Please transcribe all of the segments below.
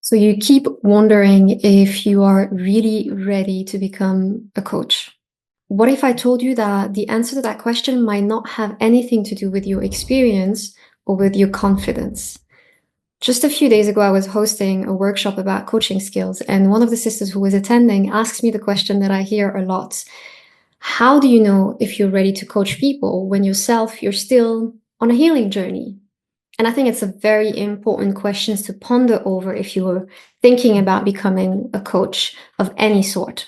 So you keep wondering if you are really ready to become a coach. What if I told you that the answer to that question might not have anything to do with your experience or with your confidence? Just a few days ago, I was hosting a workshop about coaching skills, and one of the sisters who was attending asked me the question that I hear a lot. How do you know if you're ready to coach people when yourself, you're still on a healing journey? And I think it's a very important question to ponder over if you're thinking about becoming a coach of any sort.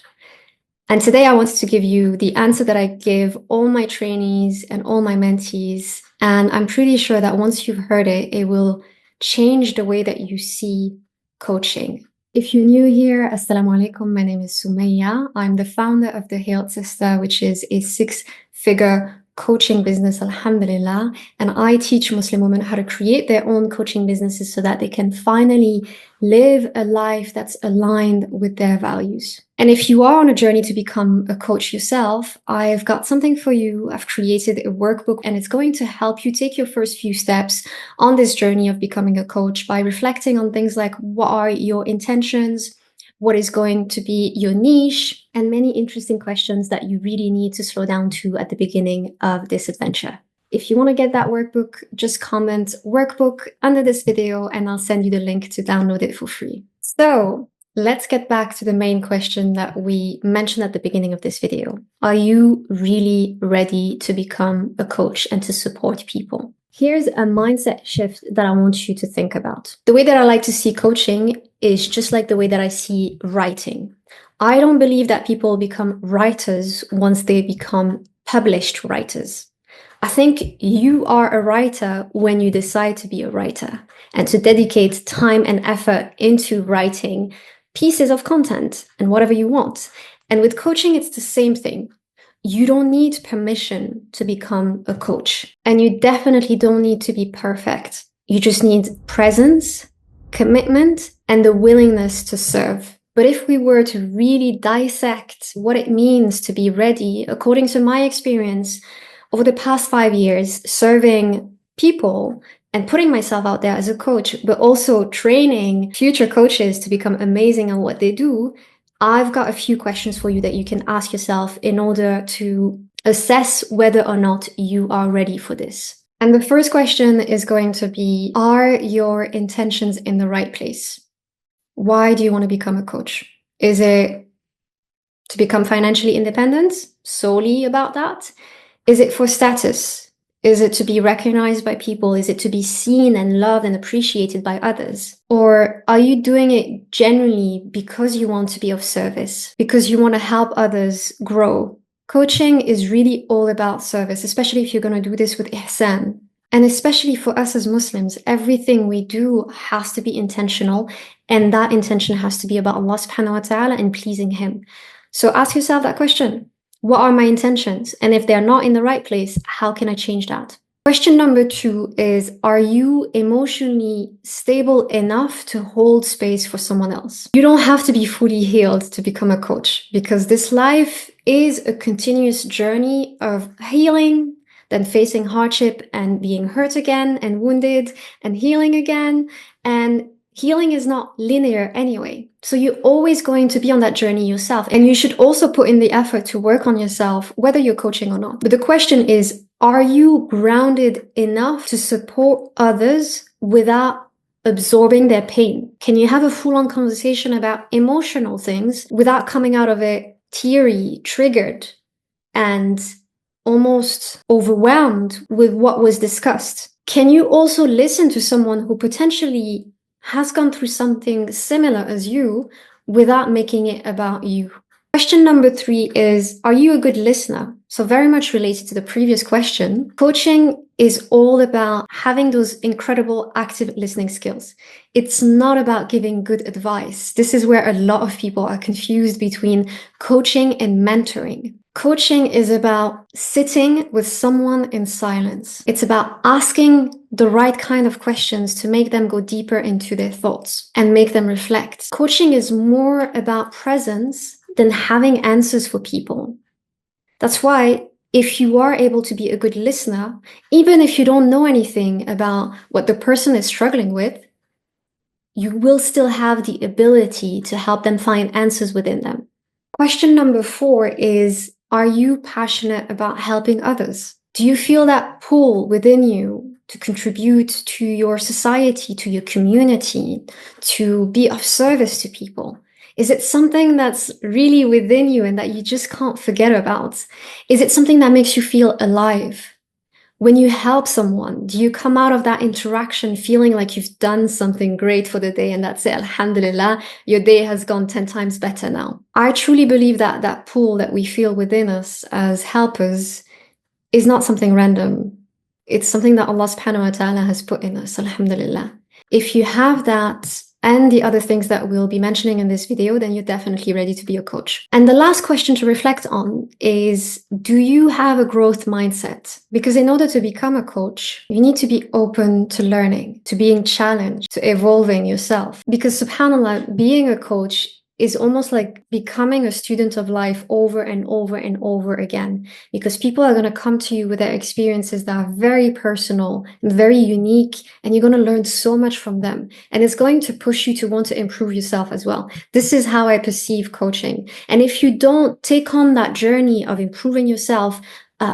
And today I wanted to give you the answer that I give all my trainees and all my mentees. And I'm pretty sure that once you've heard it, it will change the way that you see coaching. If you're new here, Assalamu alaikum. My name is Sumaya. I'm the founder of The Healed Sister, which is a 6-figure coaching business, alhamdulillah. And I teach Muslim women how to create their own coaching businesses so that they can finally live a life that's aligned with their values. And if you are on a journey to become a coach yourself, I've got something for you. I've created a workbook, and it's going to help you take your first few steps on this journey of becoming a coach by reflecting on things like what are your intentions, what is going to be your niche, and many interesting questions that you really need to slow down to at the beginning of this adventure. If you want to get that workbook, just comment workbook under this video and I'll send you the link to download it for free. So let's get back to the main question that we mentioned at the beginning of this video. Are you really ready to become a coach and to support people? Here's a mindset shift that I want you to think about. The way that I like to see coaching is just like the way that I see writing. I don't believe that people become writers once they become published writers. I think you are a writer when you decide to be a writer and to dedicate time and effort into writing pieces of content and whatever you want. And with coaching, it's the same thing. You don't need permission to become a coach, and you definitely don't need to be perfect. You just need presence, commitment, and the willingness to serve. But if we were to really dissect what it means to be ready, according to my experience over the past 5 years, serving people and putting myself out there as a coach, but also training future coaches to become amazing at what they do, I've got a few questions for you that you can ask yourself in order to assess whether or not you are ready for this. And the first question is going to be, are your intentions in the right place? Why do you want to become a coach? Is it to become financially independent? Solely about that? Is it for status? Is it to be recognized by people? Is it to be seen and loved and appreciated by others? Or are you doing it genuinely because you want to be of service, because you want to help others grow? Coaching is really all about service, especially if you're going to do this with ihsan. And especially for us as Muslims, everything we do has to be intentional, and that intention has to be about Allah subhanahu wa ta'ala and pleasing Him. So ask yourself that question. What are my intentions? And if they're not in the right place, how can I change that? Question number 2 is, are you emotionally stable enough to hold space for someone else? You don't have to be fully healed to become a coach, because this life is a continuous journey of healing, then facing hardship and being hurt again and wounded and healing again. And healing is not linear anyway. So you're always going to be on that journey yourself. And you should also put in the effort to work on yourself, whether you're coaching or not. But the question is, are you grounded enough to support others without absorbing their pain? Can you have a full-on conversation about emotional things without coming out of it teary, triggered, and almost overwhelmed with what was discussed? Can you also listen to someone who potentially has gone through something similar as you without making it about you? Question number 3 is, are you a good listener? So very much related to the previous question, coaching is all about having those incredible active listening skills. It's not about giving good advice. This is where a lot of people are confused between coaching and mentoring. Coaching is about sitting with someone in silence. It's about asking the right kind of questions to make them go deeper into their thoughts and make them reflect. Coaching is more about presence than having answers for people. That's why if you are able to be a good listener, even if you don't know anything about what the person is struggling with, you will still have the ability to help them find answers within them. Question number 4 is, are you passionate about helping others? Do you feel that pull within you to contribute to your society, to your community, to be of service to people? Is it something that's really within you and that you just can't forget about? Is it something that makes you feel alive? When you help someone, do you come out of that interaction feeling like you've done something great for the day and that's it, alhamdulillah, your day has gone 10 times better now? I truly believe that that pull that we feel within us as helpers is not something random. It's something that Allah subhanahu wa ta'ala has put in us, alhamdulillah. If you have that and the other things that we'll be mentioning in this video, then you're definitely ready to be a coach. And the last question to reflect on is, do you have a growth mindset? Because in order to become a coach, you need to be open to learning, to being challenged, to evolving yourself. Because subhanAllah, being a coach is almost like becoming a student of life over and over and over again, because people are going to come to you with their experiences that are very personal and very unique, and you're going to learn so much from them. And it's going to push you to want to improve yourself as well. This is how I perceive coaching. And if you don't take on that journey of improving yourself,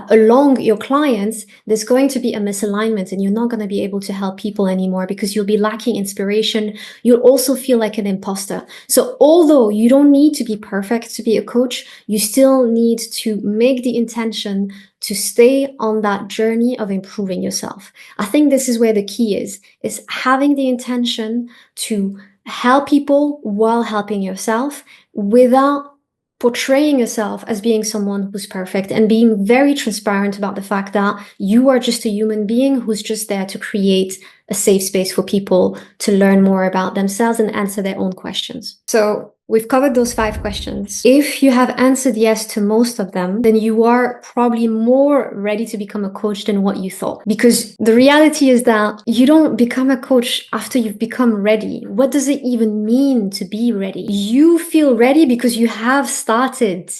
along your clients, there's going to be a misalignment and you're not going to be able to help people anymore because you'll be lacking inspiration. You'll also feel like an imposter. So although you don't need to be perfect to be a coach, you still need to make the intention to stay on that journey of improving yourself. I think this is where the key is having the intention to help people while helping yourself without portraying yourself as being someone who's perfect and being very transparent about the fact that you are just a human being who's just there to create a safe space for people to learn more about themselves and answer their own questions. So we've covered those 5 questions. If you have answered yes to most of them, then you are probably more ready to become a coach than what you thought. Because the reality is that you don't become a coach after you've become ready. What does it even mean to be ready? You feel ready because you have started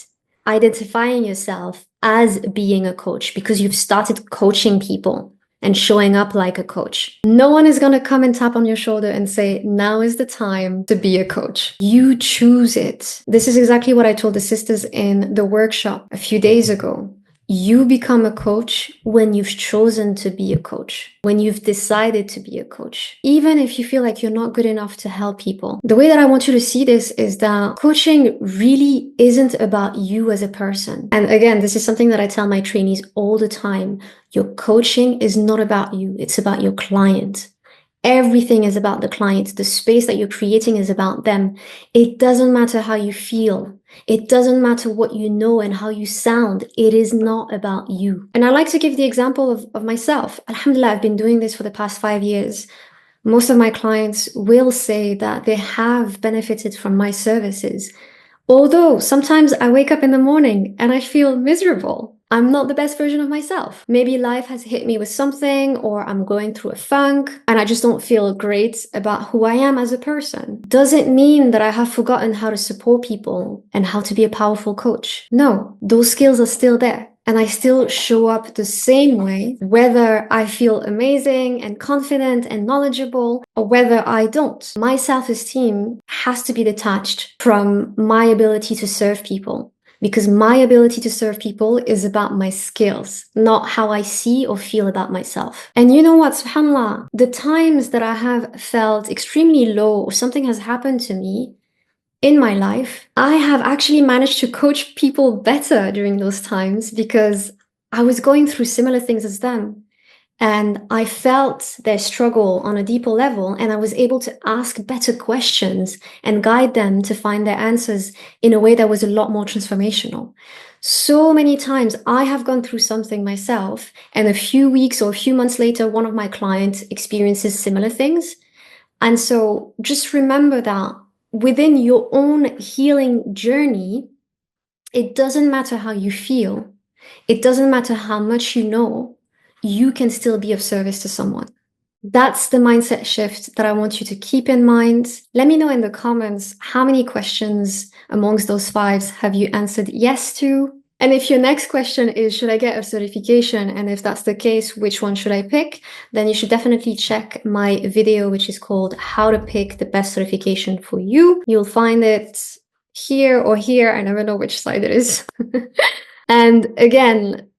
identifying yourself as being a coach, because you've started coaching people and showing up like a coach. No one is going to come and tap on your shoulder and say, now is the time to be a coach. You choose it. This is exactly what I told the sisters in the workshop a few days ago. You become a coach when you've chosen to be a coach, when you've decided to be a coach, even if you feel like you're not good enough to help people. The way that I want you to see this is that coaching really isn't about you as a person. And again, this is something that I tell my trainees all the time. Your coaching is not about you. It's about your client. Everything is about the client. The space that you're creating is about them. It doesn't matter how you feel. It doesn't matter what you know and how you sound. It is not about you. And I like to give the example of myself. Alhamdulillah, I've been doing this for the past 5 years. Most of my clients will say that they have benefited from my services. Although sometimes I wake up in the morning and I feel miserable. I'm not the best version of myself. Maybe life has hit me with something, or I'm going through a funk and I just don't feel great about who I am as a person. Doesn't mean that I have forgotten how to support people and how to be a powerful coach. No, those skills are still there. And I still show up the same way, whether I feel amazing and confident and knowledgeable, or whether I don't. My self-esteem has to be detached from my ability to serve people, because my ability to serve people is about my skills, not how I see or feel about myself. And you know what, subhanAllah, the times that I have felt extremely low or something has happened to me in my life, I have actually managed to coach people better during those times because I was going through similar things as them. And I felt their struggle on a deeper level, and I was able to ask better questions and guide them to find their answers in a way that was a lot more transformational. So many times I have gone through something myself, and a few weeks or a few months later, one of my clients experiences similar things. And so just remember that within your own healing journey, it doesn't matter how you feel. It doesn't matter how much you know. You can still be of service to someone. That's the mindset shift that I want you to keep in mind. Let me know in the comments how many questions amongst those 5 have you answered yes to, And if your next question is, should I get a certification? And if that's the case, which one should I pick? Then you should definitely check my video, which is called How to Pick the Best Certification for You. You'll find it here or here. I never know which side it is. And again,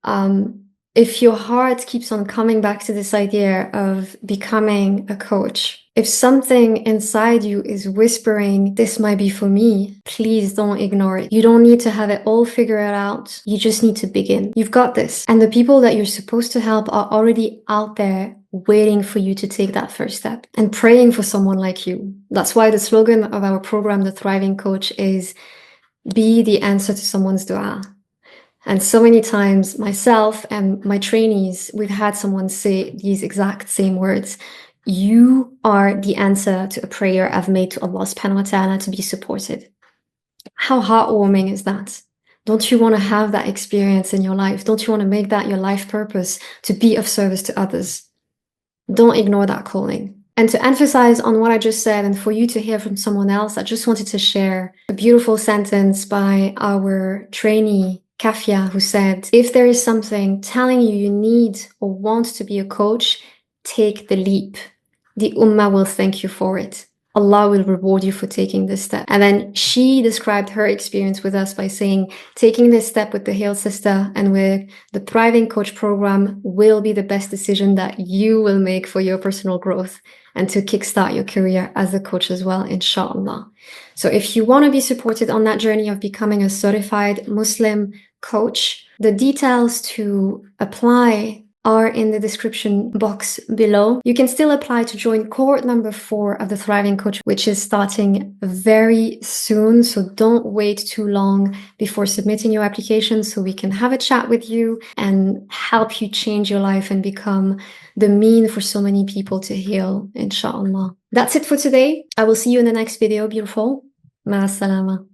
if your heart keeps on coming back to this idea of becoming a coach, if something inside you is whispering, this might be for me, please don't ignore it. You don't need to have it all figured out. You just need to begin. You've got this. And the people that you're supposed to help are already out there waiting for you to take that first step and praying for someone like you. That's why the slogan of our program, The Thriving Coach, is be the answer to someone's dua. And so many times myself and my trainees, we've had someone say these exact same words. You are the answer to a prayer I've made to Allah subhanahu wa ta'ala to be supported. How heartwarming is that? Don't you want to have that experience in your life? Don't you want to make that your life purpose, to be of service to others? Don't ignore that calling. And to emphasize on what I just said, and for you to hear from someone else, I just wanted to share a beautiful sentence by our trainee, Kafia, who said, if there is something telling you you need or want to be a coach, take the leap. The Ummah will thank you for it. Allah will reward you for taking this step. And then she described her experience with us by saying, taking this step with the Heal Sister and with the Thriving Coach program will be the best decision that you will make for your personal growth and to kickstart your career as a coach as well, inshallah. So if you want to be supported on that journey of becoming a certified Muslim coach, the details to apply are in the description box below. You can still apply to join cohort number 4 of the Thriving Coach, which is starting very soon. So don't wait too long before submitting your application so we can have a chat with you and help you change your life and become the mean for so many people to heal, inshallah. That's it for today. I will see you in the next video, beautiful. Ma salama.